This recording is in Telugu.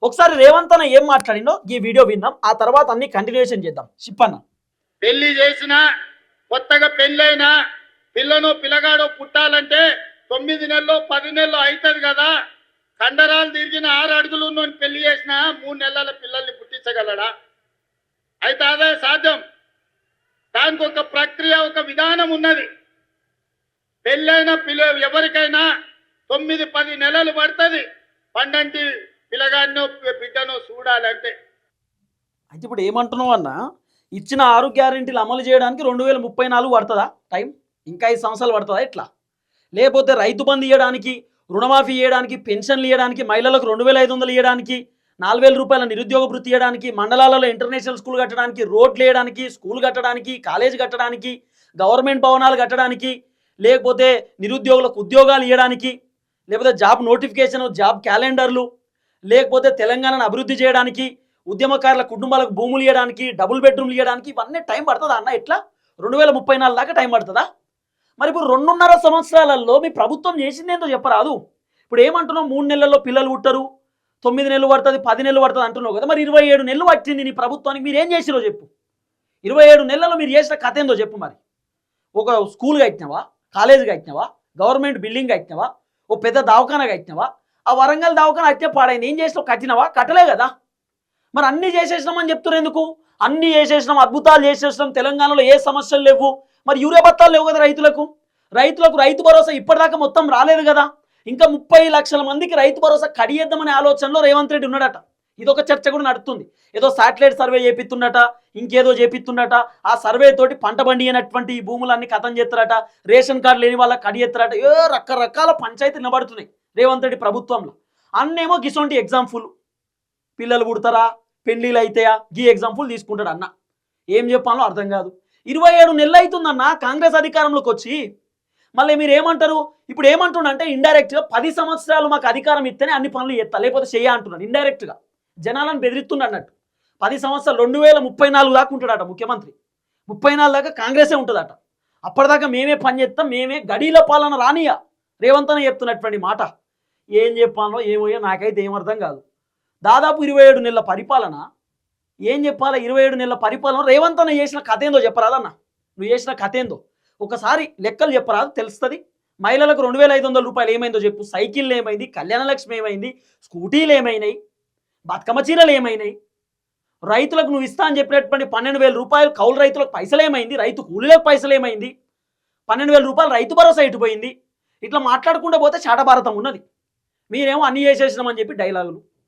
ఒకసారి రేవంత్ అన్న ఏం మాట్లాడిందో ఈ వీడియో విందాం, ఆ తర్వాత అన్ని కంటిన్యూషన్ చేద్దాం. చెప్పన్న. పెళ్లి చేసిన కొత్తగా పెళ్ళైన పిల్లను పిల్లగాడో పుట్టాలంటే 9 నెలలు 10 నెలలు అవుతుంది కదా. కండరాలు తిరిగిన 6 అడుగులు ఉన్నోని పెళ్లి చేసిన 3 నెలల పిల్లల్ని పుట్టించగలడా? అయితే అదే సాధ్యం. దానికి ఒక ప్రక్రియ, ఒక విధానం ఉన్నది. పెళ్ళైన ఎవరికైనా 9-10 నెలలు పడుతుంది పండంటి పిల్లగాడినో బిడ్డనో చూడాలంటే. అయితే ఇప్పుడు ఏమంటున్నావు అన్న, ఇచ్చిన 6 గ్యారెంటీలు అమలు చేయడానికి 2034 పడుతుందా టైం? ఇంకా 5 సంవత్సరాలు పడుతుందా ఎట్లా? లేకపోతే రైతు బంధు ఇవ్వడానికి, రుణమాఫీ ఇవ్వడానికి, పెన్షన్లు ఇవ్వడానికి, మహిళలకు 2500 ఇవ్వడానికి, 4000 రూపాయల నిరుద్యోగ భృతి ఇవ్వడానికి, మండలాలలో ఇంటర్నేషనల్ స్కూల్ కట్టడానికి, రోడ్లు వేయడానికి, స్కూల్ కట్టడానికి, కాలేజ్ కట్టడానికి, గవర్నమెంట్ భవనాలు కట్టడానికి, లేకపోతే నిరుద్యోగులకు ఉద్యోగాలు ఇవ్వడానికి, లేకపోతే జాబ్ నోటిఫికేషన్, జాబ్ క్యాలెండర్లు, లేకపోతే తెలంగాణను అభివృద్ధి చేయడానికి, ఉద్యమకారుల కుటుంబాలకు భూములు ఇవ్వడానికి, డబుల్ బెడ్రూమ్లు ఇవ్వడానికి, ఇవన్నీ టైం పడుతుందా అన్న? ఎట్లా 2034 దాకా టైం పడుతుందా? మరి ఇప్పుడు 2.5 సంవత్సరాలలో మీ ప్రభుత్వం చేసింది ఏంటో చెప్పరాదు. ఇప్పుడు ఏమంటున్నావు, 3 నెలల్లో పిల్లలు పుట్టరు, 9 నెలలు పడుతుంది, 10 నెలలు పడుతుంది అంటున్నావు కదా. మరి 27 నెలలు పట్టింది నీ ప్రభుత్వానికి, మీరు ఏం చేసిరో చెప్పు. 27 నెలల్లో మీరు చేసిన కథ ఏందో చెప్పు. మరి ఒక స్కూల్ కట్టినావా, కాలేజ్ కట్టినావా, గవర్నమెంట్ బిల్డింగ్ కట్టినావా, ఓ పెద్ద దవాఖాన కట్టినావా? ఆ వరంగల్ దవాఖాన అట్టే పాడైంది, ఏం చేసినావు? కట్టినావా? కట్టలే కదా. మరి అన్నీ చేసేసినామని చెప్తున్నారు ఎందుకు? అన్నీ చేసేసినాం, అద్భుతాలు చేసేసినాం, తెలంగాణలో ఏ సమస్యలు లేవు. మరి యూరియా బత్తాలు లేవు కదా రైతులకు. రైతు భరోసా ఇప్పటిదాకా మొత్తం రాలేదు కదా. ఇంకా 30 లక్షల మందికి రైతు భరోసా కడియేద్దామనే ఆలోచనలో రేవంత్ రెడ్డి ఉన్నాడట. ఇదొక చర్చ కూడా నడుస్తుంది. ఏదో శాటిలైట్ సర్వే చేపిస్తుండట, ఇంకేదో చేపిస్తుండట. ఆ సర్వే తోటి పంట బండి అయినటువంటి ఈ భూములన్నీ ఖతం చేస్తారట, రేషన్ కార్డు లేని వాళ్ళకి కడియేస్తారట. ఏ రకరకాల పంచాయతీలు నిలబడుతున్నాయి రేవంత్ రెడ్డి ప్రభుత్వంలో. అన్నేమో గిసొంటి ఎగ్జాంపుల్, పిల్లలు పుడతారా, పెళ్ళిళ్ళు అయితాయా, గీ ఎగ్జాంపుల్ తీసుకుంటాడు అన్న. ఏం చెప్పాలో అర్థం కాదు. 27 నెలలు అవుతుందన్న కాంగ్రెస్ అధికారంలోకి వచ్చి. మళ్ళీ మీరు ఏమంటారు? ఇప్పుడు ఏమంటుండంటే ఇండైరెక్ట్గా 10 సంవత్సరాలు మాకు అధికారం ఇస్తేనే అన్ని పనులు చేస్తా, లేకపోతే చెయ్య అంటున్నాడు. ఇండైరెక్ట్గా జనాలను బెదిరిస్తుండ అన్నట్టు. 10 సంవత్సరాలు 2034 దాకా ఉంటాడట ముఖ్యమంత్రి. 34 దాకా కాంగ్రెసే ఉంటుందట. అప్పటిదాకా మేమే పని చేస్తాం, మేమే గడీల పాలన రానియా. రేవంత్ అన్న చెప్తున్నటువంటి మాట. ఏం చెప్పాలో ఏమోయో నాకైతే ఏమర్థం కాదు. దాదాపు 27 నెలల పరిపాలన. ఏం చెప్పాలా? 27 నెలల పరిపాలన రేవంత్ అన్న చేసిన కథ ఏందో చెప్పరాదన్న. నువ్వు చేసిన కథ ఏందో ఒకసారి లెక్కలు చెప్పరాదు, తెలుస్తుంది. మహిళలకు 2500 రూపాయలు ఏమైందో చెప్పు. సైకిళ్ళు ఏమైంది, కళ్యాణ లక్ష్మి ఏమైంది, స్కూటీలు ఏమైనాయి, బతుకమ్మ చీరలు ఏమైనాయి, రైతులకు నువ్వు ఇస్తా అని చెప్పినటువంటి 12,000 రూపాయలు కౌలు రైతులకు పైసలు ఏమైంది, రైతు కూలీలకు పైసలు ఏమైంది, 12,000 రూపాయలు రైతు భరోసా ఇటుపోయింది. ఇట్లా మాట్లాడుకుంటూ పోతే చాటభారతం ఉన్నది. మీరేమో అన్ని చేసేసినామని చెప్పి డైలాగులు.